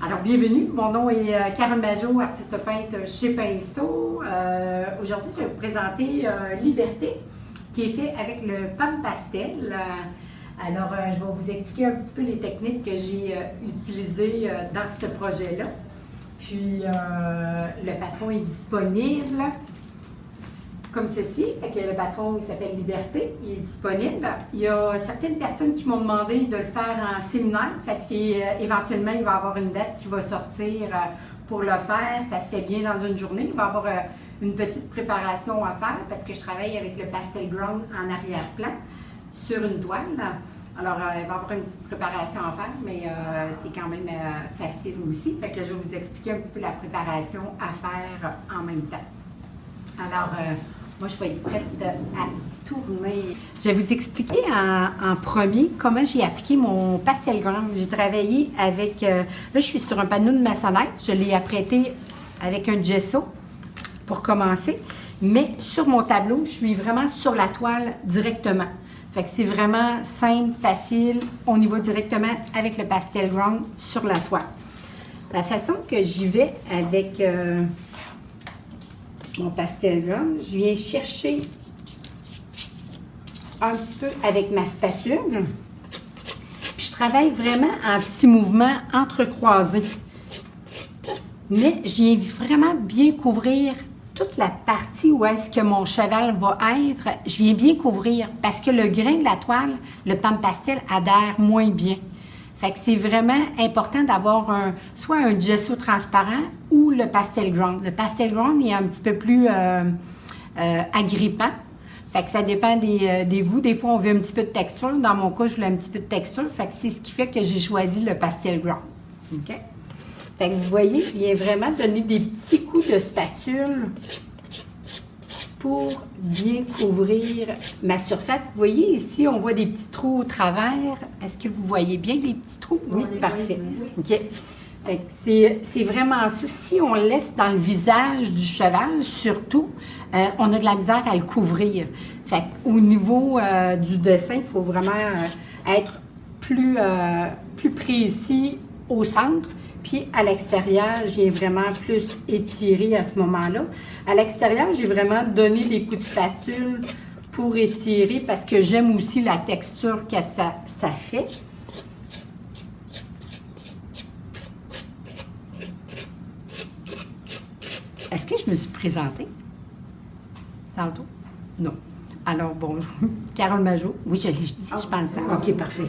Alors, bienvenue. Mon nom est Carole Majot, artiste peintre chez Pinceau. Aujourd'hui, je vais vous présenter Liberté, qui est fait avec le pomme pastel. Alors, je vais vous expliquer un petit peu les techniques que j'ai utilisées dans ce projet-là. Puis, le patron est disponible comme ceci. Fait que le patron, il s'appelle Liberté, il est disponible. Il y a certaines personnes qui m'ont demandé de le faire en séminaire. Fait qu'éventuellement, il va y avoir une date qui va sortir pour le faire. Ça se fait bien dans une journée. Il va y avoir une petite préparation à faire parce que je travaille avec le pastel ground en arrière-plan sur une toile. Alors, il va y avoir une petite préparation à faire, mais c'est quand même facile aussi. Fait que je vais vous expliquer un petit peu la préparation à faire en même temps. Alors, moi, je vais être prête à tourner. Je vais vous expliquer en premier comment j'ai appliqué mon pastel ground. J'ai travaillé avec... là, je suis sur un panneau de maçonnette. Je l'ai apprêté avec un gesso pour commencer. Mais sur mon tableau, je suis vraiment sur la toile directement. Fait que c'est vraiment simple, facile. On y va directement avec le pastel ground sur la toile. La façon que j'y vais avec... mon pastel ground, je viens chercher un petit peu avec ma spatule. Puis je travaille vraiment en petits mouvements entrecroisés. Mais je viens vraiment bien couvrir toute la partie où est-ce que mon cheval va être. Je viens bien couvrir parce que le grain de la toile, le pomme pastel adhère moins bien. Fait que c'est vraiment important d'avoir soit un gesso transparent ou le pastel ground. Le pastel ground est un petit peu plus agrippant. Fait que ça dépend des goûts. Des fois, on veut un petit peu de texture. Dans mon cas, je voulais un petit peu de texture. Fait que c'est ce qui fait que j'ai choisi le pastel ground. OK? Fait que vous voyez, il vient vraiment donner des petits coups de spatule pour bien couvrir ma surface. Vous voyez ici, on voit des petits trous au travers. Est-ce que vous voyez bien les petits trous? Oui, parfait. OK. C'est vraiment ça. Si on laisse dans le visage du cheval, surtout, on a de la misère à le couvrir. Fait au niveau du dessin, il faut vraiment être plus précis au centre. Puis à l'extérieur, j'ai vraiment plus étiré à ce moment-là. À l'extérieur, j'ai vraiment donné des coups de spatule pour étirer parce que j'aime aussi la texture que ça fait. Est-ce que je me suis présentée tantôt? Non. Alors, bonjour. Carole Majot. Oui, je l'ai dit, je pense. OK, parfait.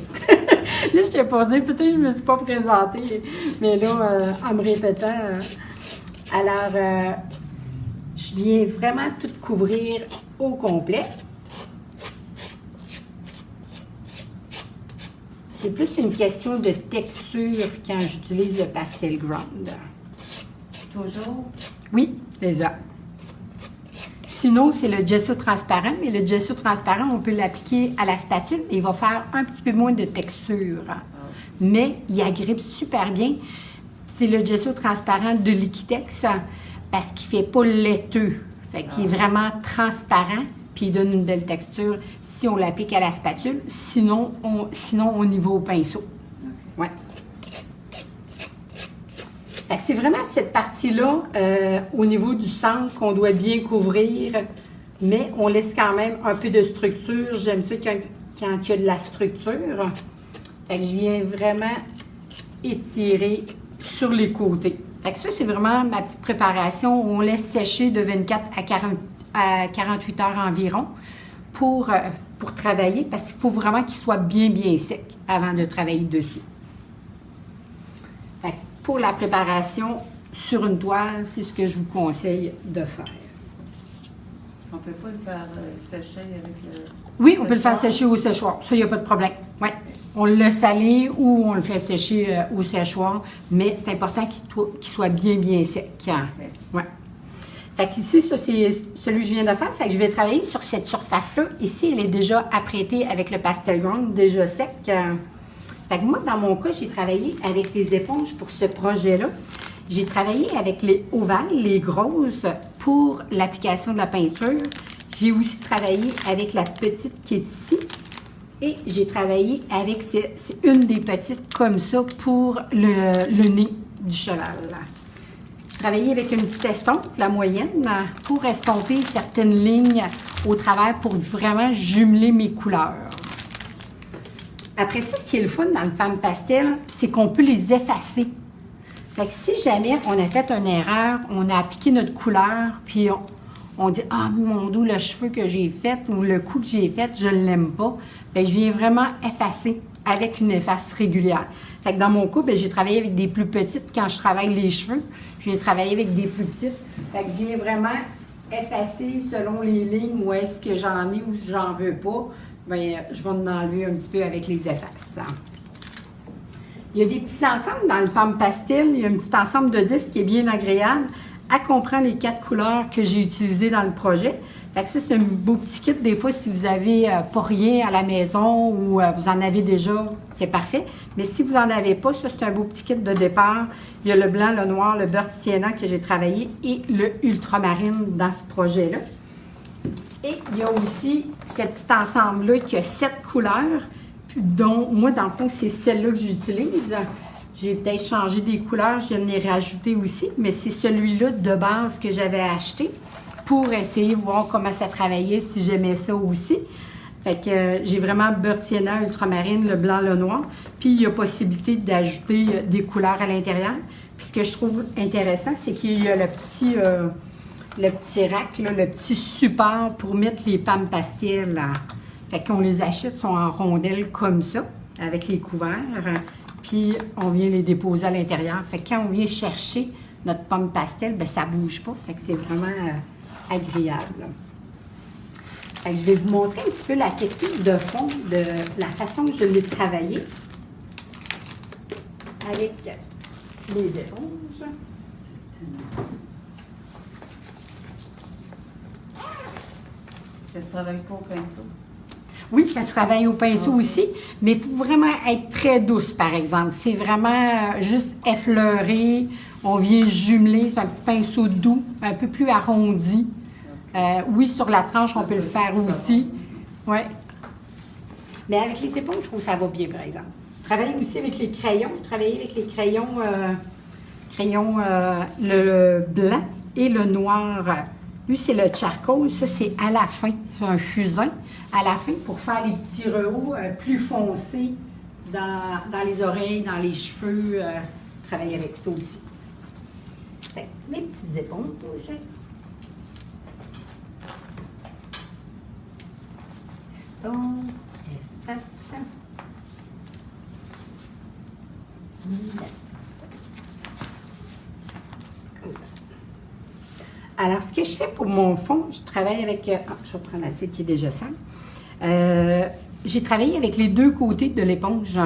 Là, je t'ai pas dit, peut-être que je ne me suis pas présentée, mais là, en me répétant, alors, je viens vraiment tout couvrir au complet. C'est plus une question de texture quand j'utilise le pastel ground. Toujours? Oui, c'est ça. Sinon, c'est le gesso transparent, mais le gesso transparent, on peut l'appliquer à la spatule et il va faire un petit peu moins de texture. Mais il agrippe super bien. C'est le gesso transparent de Liquitex parce qu'il ne fait pas laiteux. Fait qu'il est vraiment transparent puis il donne une belle texture si on l'applique à la spatule. Sinon, on y va au pinceau. Ouais. C'est vraiment cette partie-là, au niveau du centre, qu'on doit bien couvrir, mais on laisse quand même un peu de structure. J'aime ça quand il y a de la structure. Fait que je viens vraiment étirer sur les côtés. Fait que ça, c'est vraiment ma petite préparation où on laisse sécher de 24 à 48 heures environ pour travailler, parce qu'il faut vraiment qu'il soit bien, bien sec avant de travailler dessus. Fait que pour la préparation sur une toile, c'est ce que je vous conseille de faire. On ne peut pas le faire sécher avec le... Oui, on peut le faire sécher au séchoir. Ça, il n'y a pas de problème. Ouais. On le salit ou on le fait sécher au séchoir, mais c'est important qu'il soit bien, bien sec. Ouais. Fait qu'ici, ça, c'est celui que je viens de faire. Fait que je vais travailler sur cette surface-là. Ici, elle est déjà apprêtée avec le pastel ground, déjà sec. Fait que moi, dans mon cas, j'ai travaillé avec les éponges pour ce projet-là. J'ai travaillé avec les ovales, les grosses, pour l'application de la peinture. J'ai aussi travaillé avec la petite qui est ici. Et j'ai travaillé avec, c'est une des petites comme ça pour le nez du cheval. Travailler avec une petite estompe, la moyenne, pour estomper certaines lignes au travers pour vraiment jumeler mes couleurs. Après ça, ce qui est le fun dans le PAM Pastel, c'est qu'on peut les effacer. Fait que si jamais on a fait une erreur, on a appliqué notre couleur, puis on dit « Ah, mon Dieu, le cheveu que j'ai fait ou le coup que j'ai fait, je ne l'aime pas. » Bien, je viens vraiment effacer avec une efface régulière. Fait que dans mon cas, bien, j'ai travaillé avec des plus petites. Quand je travaille les cheveux, je viens travailler avec des plus petites. Fait que je viens vraiment effacer selon les lignes où est-ce que j'en ai ou j'en veux pas. Bien, je vais en enlever un petit peu avec les effaces. Il y a des petits ensembles dans le PAM Pastel. Il y a un petit ensemble de disques qui est bien agréable à comprendre les 4 couleurs que j'ai utilisées dans le projet. Fait que ça, c'est un beau petit kit. Des fois, si vous n'avez pas rien à la maison ou vous en avez déjà, c'est parfait. Mais si vous n'en avez pas, ça, c'est un beau petit kit de départ. Il y a le blanc, le noir, le beurre sienna que j'ai travaillé et le ultramarine dans ce projet-là. Et il y a aussi ce petit ensemble-là qui a 7 couleurs, dont, moi, dans le fond, c'est celle-là que j'utilise. J'ai peut-être changé des couleurs, je viens de les rajouter aussi, mais c'est celui-là de base que j'avais acheté pour essayer de voir comment ça travaillait, si j'aimais ça aussi. Fait que j'ai vraiment beurre sienna, ultramarine, le blanc, le noir. Puis il y a possibilité d'ajouter des couleurs à l'intérieur. Puis ce que je trouve intéressant, c'est qu'il y a le petit rack, là, le petit support pour mettre les PAM Pastel. Fait qu'on les achète, sont en rondelles comme ça, avec les couverts. Puis on vient les déposer à l'intérieur. Fait que quand on vient chercher notre PAM Pastel, bien, ça ne bouge pas. Fait que c'est vraiment agréable. Fait que je vais vous montrer un petit peu la technique de fond de la façon que je l'ai travaillé avec les éponges. Ça se travaille pas au pinceau? Oui, ça se travaille au pinceau aussi, mais il faut vraiment être très douce, par exemple. C'est vraiment juste effleurer, on vient jumeler, c'est un petit pinceau doux, un peu plus arrondi. Oui, sur la tranche, on peut le faire aussi. Oui. Mais avec les éponges, je trouve que ça va bien, par exemple. Je travaille aussi avec les crayons. Je travaille avec les crayons, le blanc et le noir. Lui, c'est le charcoal. Ça, c'est à la fin. C'est un fusain. À la fin, pour faire les petits rehauts plus foncés dans les oreilles, dans les cheveux. Je travaille avec ça aussi. Fait que mes petites éponges. Efface. Alors, ce que je fais pour mon fond, je travaille avec... je vais prendre l'acide qui est déjà sale. J'ai travaillé avec les deux côtés de l'éponge.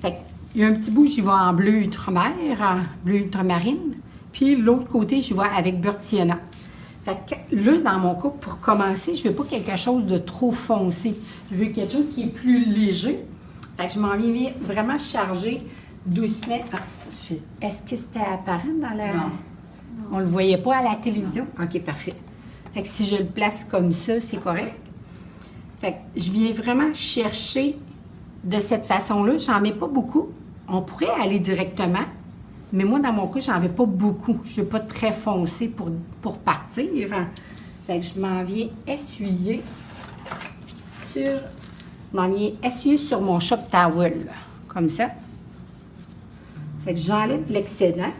Fait il y a un petit bout, j'y vais en bleu ultramer, bleu ultramarine. Puis l'autre côté, j'y vais avec beurre sienna. Fait que là, dans mon cas, pour commencer, je ne veux pas quelque chose de trop foncé. Je veux quelque chose qui est plus léger. Fait que je m'en viens vraiment charger doucement. Ah, est-ce que c'était apparent dans la... Non. On ne le voyait pas à la télévision? OK, parfait. Fait que si je le place comme ça, c'est correct. Fait que je viens vraiment chercher de cette façon-là. J'en mets pas beaucoup. On pourrait aller directement, mais moi, dans mon cas, j'en veux pas beaucoup. Je veux pas très foncé pour partir. Fait que je m'en viens essuyer sur mon shop towel, comme ça. Fait que j'enlève l'excédent.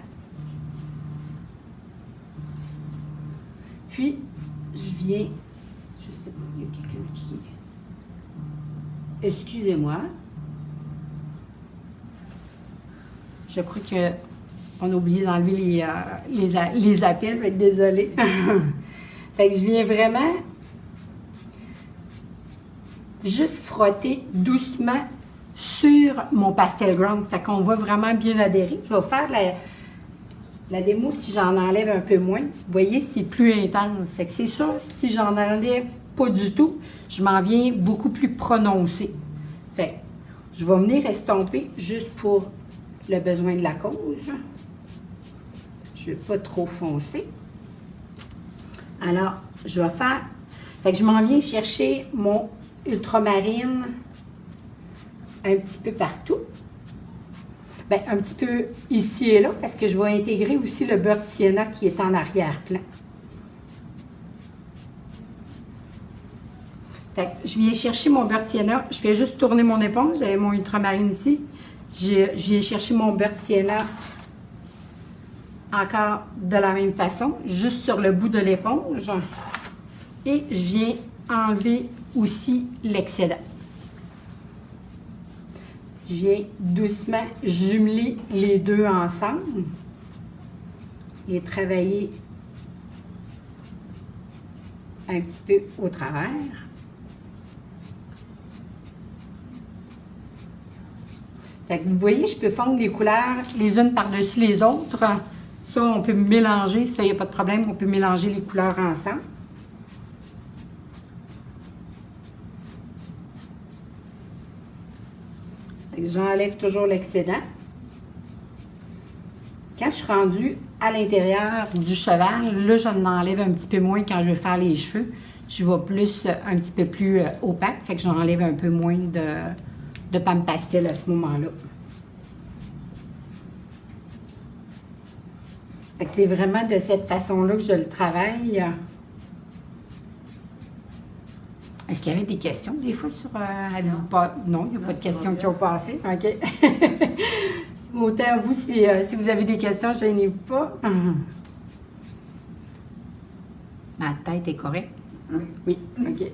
Puis, je viens, je sais pas, il y a quelqu'un qui... Excusez-moi. Je crois qu'on a oublié d'enlever les appels, je vais être désolée. Fait que je viens vraiment juste frotter doucement sur mon pastel ground. Fait qu'on va vraiment bien adhérer. Je vais faire la démo si j'en enlève un peu moins. Vous voyez, c'est plus intense. Fait que c'est sûr, si j'en enlève pas du tout, je m'en viens beaucoup plus prononcé. Fait que je vais venir estomper juste pour le besoin de la cause. Je ne veux pas trop foncer. Alors, je vais faire... Fait que je m'en viens chercher mon ultramarine un petit peu partout. Bien, un petit peu ici et là, parce que je vais intégrer aussi le beurre de sienna qui est en arrière-plan. Fait que je viens chercher mon beurre de sienna. Je fais juste tourner mon éponge. J'avais mon ultramarine ici. Je viens chercher mon beurre de sienna encore de la même façon, juste sur le bout de l'éponge. Et je viens enlever aussi l'excédent. Je viens doucement jumeler les deux ensemble et travailler un petit peu au travers. Fait que vous voyez, je peux fondre les couleurs les unes par-dessus les autres. Ça, on peut mélanger, ça, il n'y a pas de problème, on peut mélanger les couleurs ensemble. J'enlève toujours l'excédent. Quand je suis rendue à l'intérieur du cheval, là, je n'enlève un petit peu moins quand je vais faire les cheveux. Je vais plus, un petit peu plus opaque, fait que j'enlève un peu moins de pâte pastel à ce moment-là. Fait que c'est vraiment de cette façon-là que je le travaille. Est-ce qu'il y avait des questions des fois sur... avez-vous pas... Non, il n'y a pas de questions qui ont passé. OK. Autant vous, si vous avez des questions, gênez-vous pas. Ma tête est correcte? Oui. OK.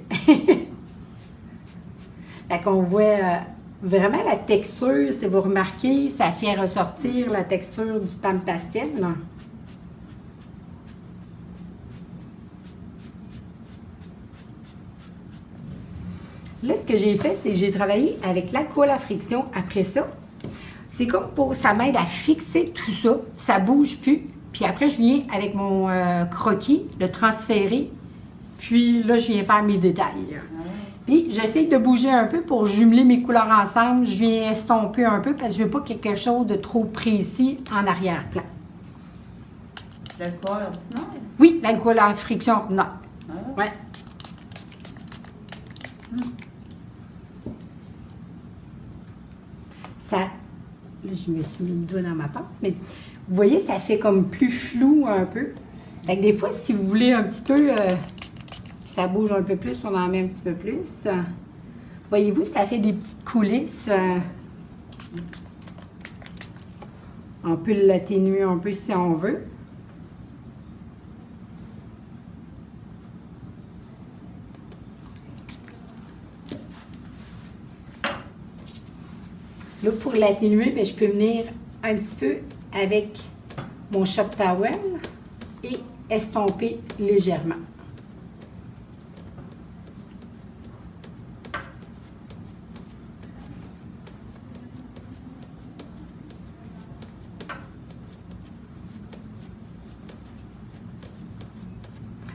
Fait qu'on voit vraiment la texture, si vous remarquez, ça fait ressortir la texture du pâte pastel, là. Là, ce que j'ai fait, c'est que j'ai travaillé avec l'alcool à friction après ça. C'est comme pour, ça m'aide à fixer tout ça, ça bouge plus. Puis après, je viens avec mon croquis, le transférer. Puis là, je viens faire mes détails. Puis j'essaie de bouger un peu pour jumeler mes couleurs ensemble. Je viens estomper un peu parce que je ne veux pas quelque chose de trop précis en arrière-plan. L'alcool ordinaire? Oui, l'alcool à friction ordinaire. Ouais. Ça, là, je me suis mis le doigt dans ma pâte, mais vous voyez, ça fait comme plus flou un peu. Fait que des fois, si vous voulez un petit peu, ça bouge un peu plus, on en met un petit peu plus. Voyez-vous, ça fait des petites coulisses. On peut l'atténuer un peu si on veut. Là, pour l'atténuer, bien, je peux venir un petit peu avec mon shop towel et estomper légèrement.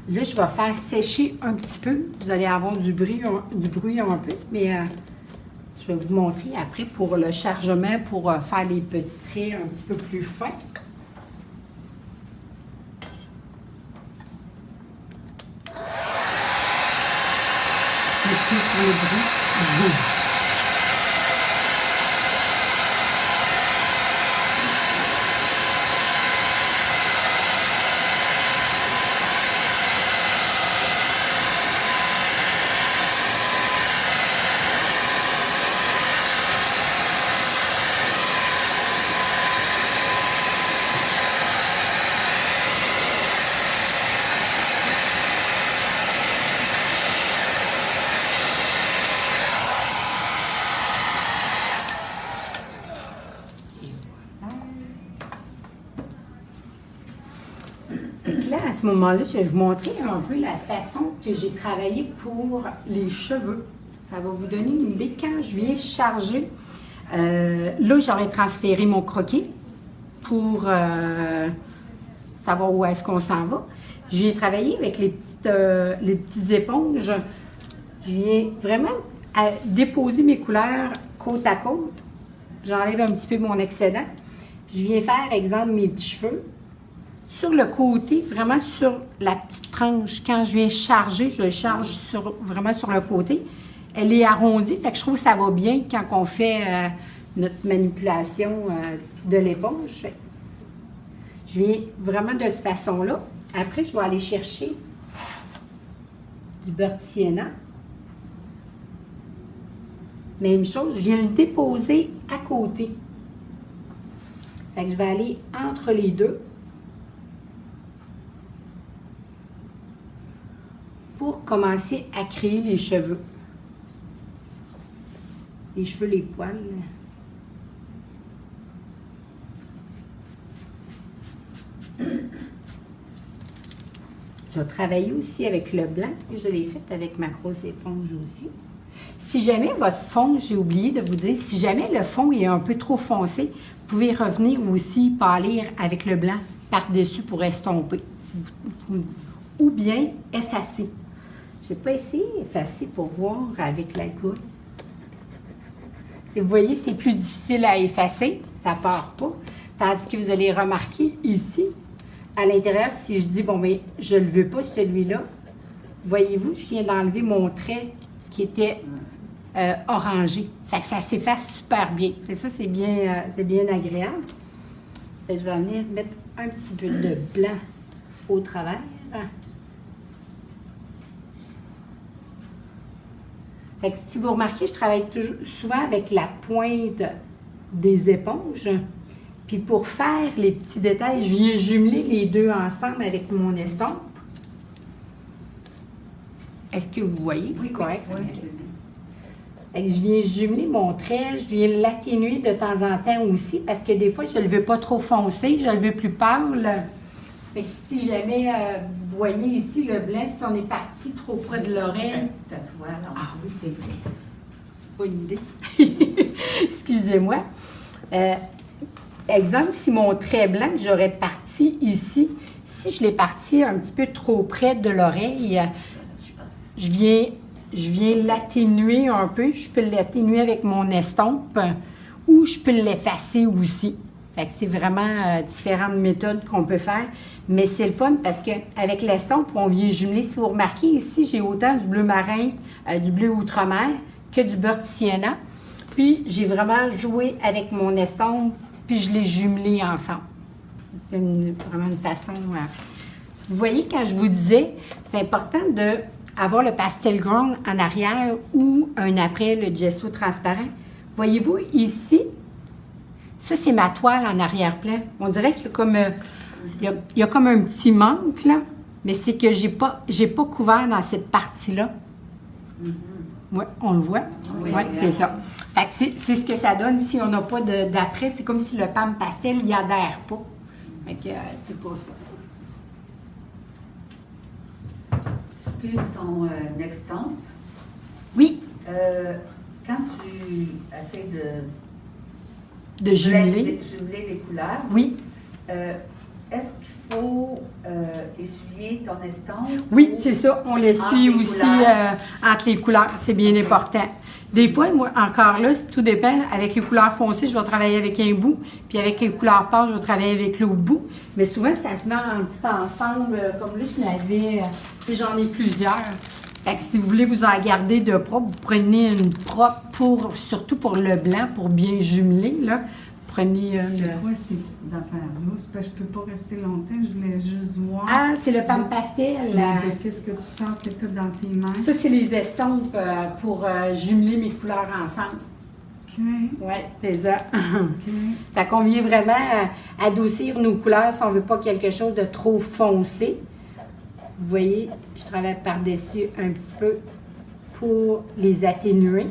Là, je vais faire sécher un petit peu. Vous allez avoir du bruit un peu, mais je vais vous montrer après pour le chargement, pour faire les petits traits un petit peu plus fins. Merci pour le bruit. Là, à ce moment-là, je vais vous montrer un peu la façon que j'ai travaillé pour les cheveux. Ça va vous donner une idée quand je viens charger. Là, j'aurais transféré mon croquis pour savoir où est-ce qu'on s'en va. Je viens travailler avec les petites éponges. Je viens vraiment déposer mes couleurs côte à côte. J'enlève un petit peu mon excédent. Je viens faire, exemple, mes petits cheveux. Sur le côté, vraiment sur la petite tranche, quand je viens charger, je le charge vraiment sur le côté. Elle est arrondie, fait que je trouve que ça va bien quand on fait notre manipulation de l'éponge. Je viens vraiment de cette façon-là. Après, je vais aller chercher du beurre de sienna. Même chose, je viens le déposer à côté. Fait que je vais aller entre les deux pour commencer à créer les cheveux. Les cheveux, les poils. Je vais travailler aussi avec le blanc. Je l'ai fait avec ma grosse éponge aussi. Si jamais votre fond, j'ai oublié de vous dire, si jamais le fond est un peu trop foncé, vous pouvez revenir aussi pâlir avec le blanc par-dessus pour estomper. Ou bien effacer. Je n'ai pas essayé d'effacer pour voir avec la coule. Vous voyez, c'est plus difficile à effacer, ça ne part pas. Tandis que vous allez remarquer ici, à l'intérieur, si je dis, bon, mais je ne le veux pas, celui-là, voyez-vous, je viens d'enlever mon trait qui était orangé. Fait que ça s'efface super bien. Et ça, c'est bien agréable. Et je vais venir mettre un petit peu de blanc au travers. Fait que si vous remarquez, je travaille souvent avec la pointe des éponges. Puis pour faire les petits détails, je viens jumeler les deux ensemble avec mon estompe. Est-ce que vous voyez? Oui, correct? Oui, Fait que je viens jumeler mon trait, je viens l'atténuer de temps en temps aussi, parce que des fois, je ne le veux pas trop foncé, je le veux plus pâle. Fait que si jamais vous voyez ici le blanc, si on est parti trop près de l'oreille. Ah oui, c'est vrai. Bonne idée. Excusez-moi. Exemple, si mon trait blanc, j'aurais parti ici, si je l'ai parti un petit peu trop près de l'oreille, je viens l'atténuer un peu. Je peux l'atténuer avec mon estompe ou je peux l'effacer aussi. Fait que c'est vraiment différentes méthodes qu'on peut faire. Mais c'est le fun parce qu'avec l'estompe, on vient jumeler. Si vous remarquez ici, j'ai autant du bleu marin, du bleu outre-mer que du beurre de sienna. Puis, j'ai vraiment joué avec mon estompe, puis je l'ai jumelé ensemble. C'est vraiment une façon... Vous voyez, quand je vous disais, c'est important d'avoir le pastel ground en arrière ou un après, le gesso transparent. Voyez-vous, ici, ça, c'est ma toile en arrière-plan. On dirait qu'il y a comme... il y a comme un petit manque, là, mais c'est que j'ai pas couvert dans cette partie-là. Oui, on le voit. Oui, c'est ça. Fait que c'est ce que ça donne si on n'a pas d'après. C'est comme si le pam pastel, il adhère pas. Fait que c'est pas ça. C'est plus ton estompe. Oui. Quand tu essaies de jumeler. Jumeler les couleurs. Oui. Est-ce qu'il faut essuyer ton estompe? Oui, c'est ça. On l'essuie aussi entre les couleurs. C'est bien important. Des fois, moi, encore là, tout dépend. Avec les couleurs foncées, je vais travailler avec un bout. Puis avec les couleurs pâles, je vais travailler avec l'autre bout. Mais souvent, ça se met en petit ensemble. Comme là, je l'avais. J'en ai plusieurs. Fait que si vous voulez vous en garder de propre, vous prenez une propre, surtout pour le blanc, pour bien jumeler, là. Prenez... C'est quoi ces petites affaires-là? C'est parce que je ne peux pas rester longtemps, je voulais juste voir. Ah, c'est le pam pastel. Qu'est-ce que tu parles que tu as dans tes mains? Ça, c'est les estompes pour jumeler mes couleurs ensemble. OK. Oui, c'est ça. OK. Ça convient vraiment à adoucir nos couleurs si on ne veut pas quelque chose de trop foncé. Vous voyez, je travaille par-dessus un petit peu pour les atténuer.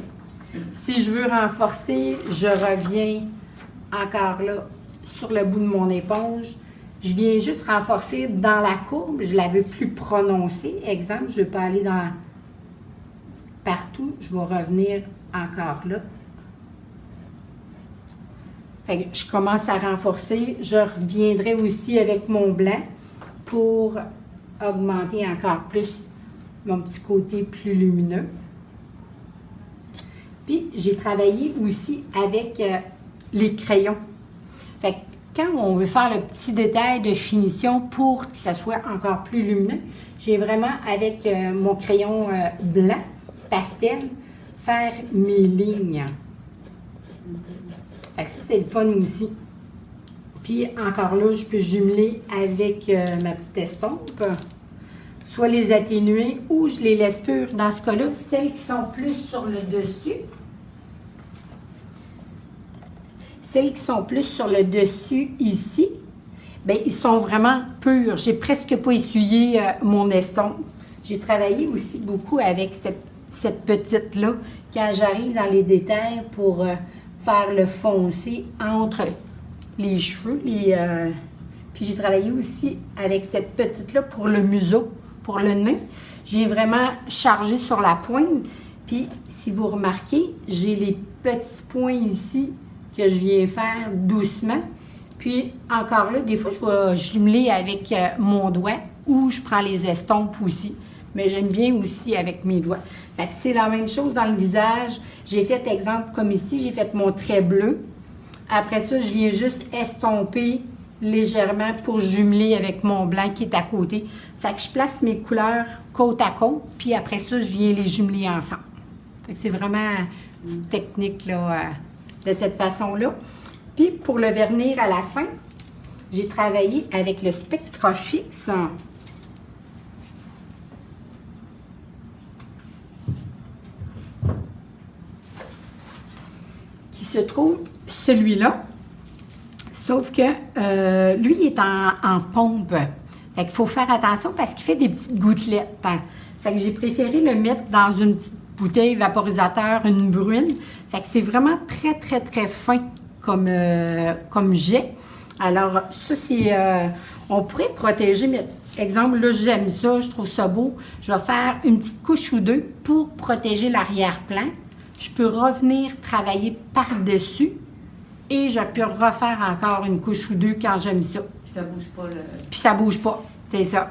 Si je veux renforcer, je reviens encore là sur le bout de mon éponge. Je viens juste renforcer dans la courbe. Je la veux plus prononcée. Exemple, je ne veux pas aller dans partout. Je vais revenir encore là. Fait que je commence à renforcer. Je reviendrai aussi avec mon blanc pour augmenter encore plus mon petit côté plus lumineux. Puis, j'ai travaillé aussi avec les crayons. Fait que quand on veut faire le petit détail de finition pour que ça soit encore plus lumineux, j'ai vraiment, avec mon crayon blanc, pastel, faire mes lignes. Fait que ça, c'est le fun aussi. Puis encore là, je peux jumeler avec ma petite estompe. Soit les atténuer ou je les laisse pures. Dans ce cas-là, celles qui sont plus sur le dessus. Celles qui sont plus sur le dessus ici, bien, ils sont vraiment purs. J'ai presque pas essuyé mon estompe. J'ai travaillé aussi beaucoup avec cette petite-là quand j'arrive dans les détails pour faire le foncé entre les cheveux. Puis j'ai travaillé aussi avec cette petite-là pour le museau, pour le nez. J'ai vraiment chargé sur la pointe. Puis si vous remarquez, j'ai les petits points ici que je viens faire doucement. Puis encore là, des fois, je vais jumeler avec mon doigt ou je prends les estompes aussi. Mais j'aime bien aussi avec mes doigts. Fait que c'est la même chose dans le visage. J'ai fait, exemple, comme ici, j'ai fait mon trait bleu. Après ça, je viens juste estomper légèrement pour jumeler avec mon blanc qui est à côté. Fait que je place mes couleurs côte à côte, puis après ça, je viens les jumeler ensemble. Fait que c'est vraiment une petite technique là, de cette façon-là. Puis pour le vernir à la fin, j'ai travaillé avec le Spectrafix. Qui se trouve celui-là. Sauf que lui, il est en pompe. Fait qu'il faut faire attention parce qu'il fait des petites gouttelettes. Hein. Fait que j'ai préféré le mettre dans une petite bouteille vaporisateur, une bruine. Fait que c'est vraiment très, très, très fin comme jet. Alors, ça, c'est... on pourrait protéger, mais exemple, là, j'aime ça, je trouve ça beau. Je vais faire une petite couche ou deux pour protéger l'arrière-plan. Je peux revenir travailler par-dessus et je peux refaire encore une couche ou deux quand j'aime ça. Puis ça bouge pas. Puis ça bouge pas, c'est ça.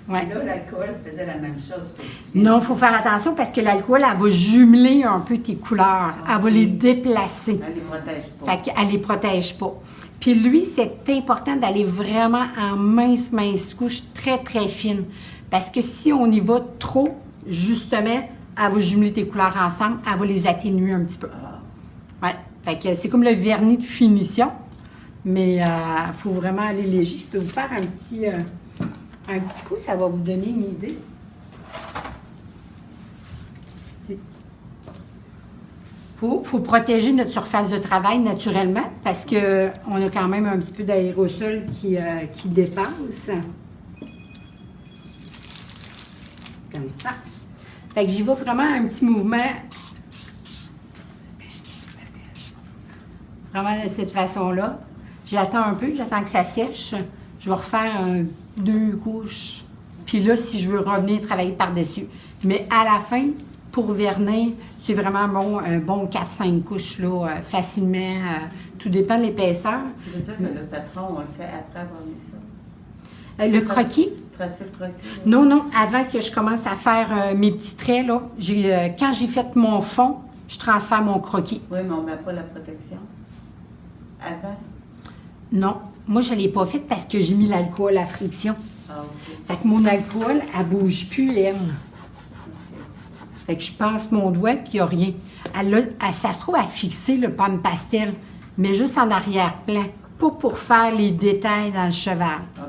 Ouais. Et là, l'alcool faisait la même chose. Non, il faut faire attention parce que l'alcool, elle va jumeler un peu tes couleurs. Elle va les déplacer. Elle les protège pas. Fait qu'elle les protège pas. Puis lui, c'est important d'aller vraiment en mince couche, très, très fine. Parce que si on y va trop, justement, elle va jumeler tes couleurs ensemble, elle va les atténuer un petit peu. Ouais. Fait que c'est comme le vernis de finition, mais il faut vraiment aller léger. Je peux vous faire un petit coup, ça va vous donner une idée. Il faut protéger notre surface de travail naturellement parce qu'on a quand même un petit peu d'aérosol qui dépasse. Comme ça. Fait que j'y vais vraiment un petit mouvement. Vraiment de cette façon-là. J'attends un peu, j'attends que ça sèche. Je vais refaire 2 couches. Puis là, si je veux revenir travailler par-dessus. Mais à la fin, pour vernir, c'est vraiment bon, un bon 4-5 couches, là, facilement. Tout dépend de l'épaisseur. Tu veux dire que le patron, on le fait après avoir mis ça? Le croquis? Tracer le croquis? Non, avant que je commence à faire mes petits traits, là, quand j'ai fait mon fond, je transfère mon croquis. Oui, mais on ne met pas la protection. Avant? Non, moi, je ne l'ai pas fait parce que j'ai mis l'alcool à friction. Ah, OK. Fait que mon alcool, elle ne bouge plus, elle. Fait que je passe mon doigt, puis il n'y a rien. Ça se trouve à fixer le pomme pastel, mais juste en arrière-plan, pas pour faire les détails dans le cheval. OK.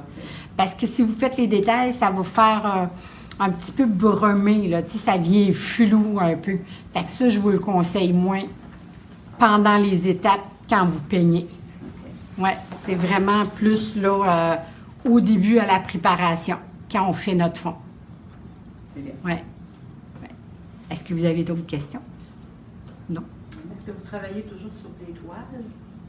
Parce que si vous faites les détails, ça va faire un petit peu brumé, là. Tu sais, ça vient flou un peu. Fait que ça, je vous le conseille moins pendant les étapes quand vous peignez. Oui, c'est vraiment plus là au début à la préparation, quand on fait notre fond. C'est bien. Oui. Ouais. Est-ce que vous avez d'autres questions? Non? Est-ce que vous travaillez toujours sur des toiles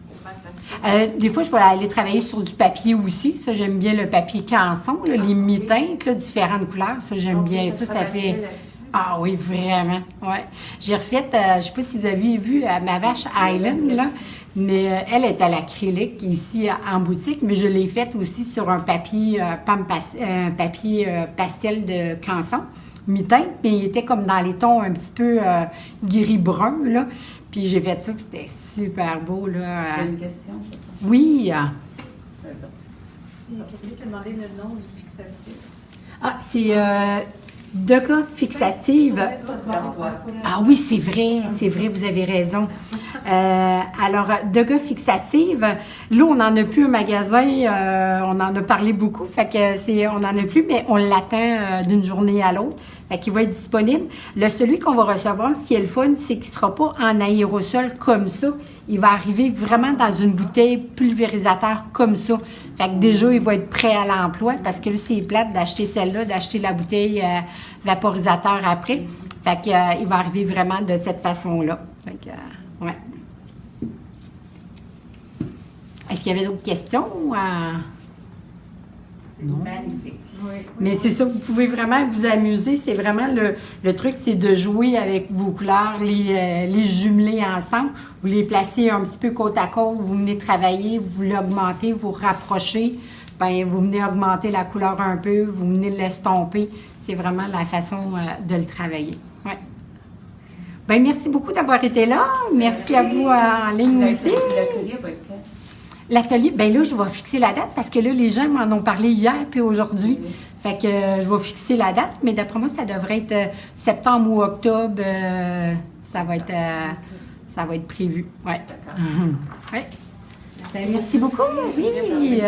pour faire comme ça? Des fois, je vais aller travailler sur du papier aussi. Ça, j'aime bien le papier canson, là, les mi-teintes, là, différentes couleurs. Ça, j'aime bien ça. Ça fait... Ah oui, vraiment. Ouais. J'ai refait, je ne sais pas si vous avez vu ma vache Island, là, mais elle est à l'acrylique ici en boutique, mais je l'ai faite aussi sur un papier, papier pastel de canson, mi-teinte, mais il était comme dans les tons un petit peu gris-brun, là. Puis j'ai fait ça, puis c'était super beau, là. Il y a une question, je pense. Oui. Pardon. Il y a quelqu'un qui a demandé le nom du fixatif. Ah, c'est Deca fixative. Ouais, ça, Garde-toi. Ah oui, c'est vrai, vous avez raison. Alors, Degas Fixative, là, on n'en a plus un magasin, on en a parlé beaucoup, fait que on n'en a plus, mais on l'attend d'une journée à l'autre. Fait qu'il va être disponible. Celui qu'on va recevoir, ce qui est le fun, c'est qu'il ne sera pas en aérosol comme ça. Il va arriver vraiment dans une bouteille pulvérisateur comme ça. Fait que déjà, il va être prêt à l'emploi parce que là, c'est plate d'acheter celle-là, d'acheter la bouteille vaporisateur après. Fait que, il va arriver vraiment de cette façon-là. Fait que, ouais. Est-ce qu'il y avait d'autres questions? Non. Magnifique. Oui. Mais c'est ça, vous pouvez vraiment vous amuser. C'est vraiment le truc, c'est de jouer avec vos couleurs, les jumeler ensemble. Vous les placez un petit peu côte à côte, vous venez travailler, vous l'augmentez, vous rapprochez. Bien, vous venez augmenter la couleur un peu, vous venez l'estomper. C'est vraiment la façon de le travailler. Ouais. Bien, merci beaucoup d'avoir été là. Merci à vous en ligne aussi. L'atelier va être quand? L'atelier, bien là, je vais fixer la date parce que là, les gens m'en ont parlé hier puis aujourd'hui. Fait que je vais fixer la date, mais d'après moi, ça devrait être septembre ou octobre. Ça va être prévu. Ouais. D'accord. Ouais. Ben, merci beaucoup. Oui.